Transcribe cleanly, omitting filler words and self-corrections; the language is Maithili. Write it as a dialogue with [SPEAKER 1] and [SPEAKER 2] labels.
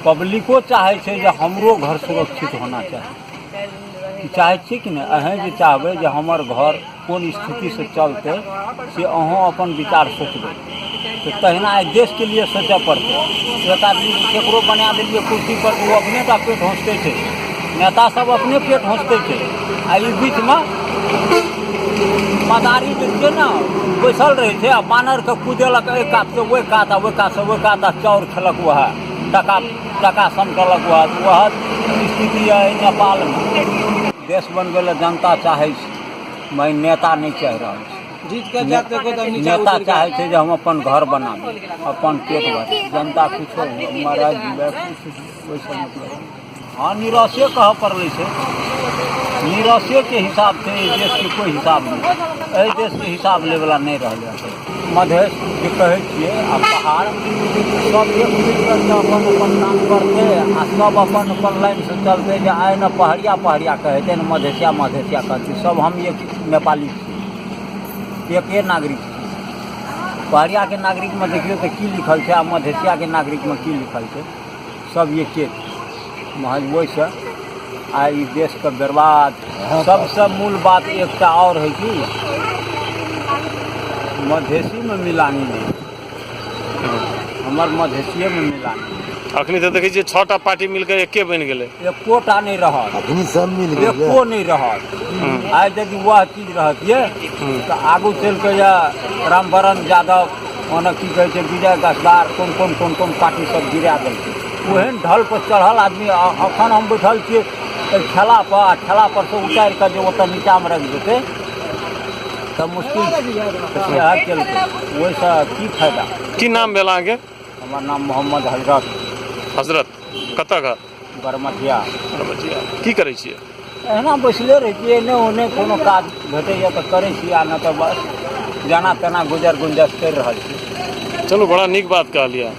[SPEAKER 1] पब्लिको चाहे छे जे हमरो घर सुरक्षित होना चाहिए। चाहे छी कि नहीं अहें जे चाहबे जे हमर घर कोन स्थिति से चलते से अहों अपन विचार सोचबे तो तहिना देश के लिए सोचे पड़ते। एक आदमी केकरो बना दिलिए कुर्सी पर वो अपने का पेट होंसते थे, नेता सब अपने पेट होंसते थे। आ बीच में मदारी जे छै ना बैसल रहे थे आ बानर के कूदेलक एक कात से ओहि कात आ ओहि कात से ओहि कात चाउर खेलक वह टका समटलक वह स्थिति है नेपाल में। देश बन गए जनता चाहे मैं नेता नहीं चाह रहा
[SPEAKER 2] जीत के जाते को
[SPEAKER 1] नेता चाहे थे जे हम अपन घर बनाबी अपन पेट भर जनता कुछ मरा जीवे कुछ वैसे मतलब हाँ निराशे कह पड़े से निराशे के हिसाब से देश के कोई हिसाब नहीं देश के हिसाब ले वाला नहीं रह मधेश जे कहे छे आ पहाड़ सब एक मिल करके अपन काम करते आ सब अपन लाइन से चलते जे आए न पहड़िया कहते न मधेसिया कहते सब हम एक नेपाली एक नागरिक पहड़िया के नागरिक में देखिए तो की लिखल है आ मधेसिया के नागरिक में की लिखल है सब एक महज वैसे आ देश के बर्बाद। सबसे मूल बात एक और है कि मधेसी में मिलानी नहीं हमार मधेसिये में मिलानी
[SPEAKER 3] अखनी तो देखिए 6टा पार्टी मिलकर एके बन गए
[SPEAKER 1] एकोटा नहीं रहा
[SPEAKER 4] सब मिल गए
[SPEAKER 1] एको नहीं रहा। आज यदि वह चीज रहती तो आगू चल के रामवरण यादव ओना की कहे छै विजय गसदार कौन पार्टी सब गिरा देलकै ओहन ढल पर चढ़ल आदमी अखन हम बैठल छियै ठेला पर से उतार कर जो ओतऽ नीचा में रख देते तब मुश्किल चलते वैसा की फायदा।
[SPEAKER 3] की नाम भेल अहाँके?
[SPEAKER 1] हमार नाम मोहम्मद
[SPEAKER 3] हजरत कतऽ घर?
[SPEAKER 1] बरमठिया।
[SPEAKER 3] की करै छियै?
[SPEAKER 1] एना बैसले रहे छियै एने ओने कोनो काज भेटैया तऽ करै छी आ नहि तऽ बस जाना तेना गुजर गुंजस कर रहल छी।
[SPEAKER 3] चलो बड़ा नीक बात कहलियै।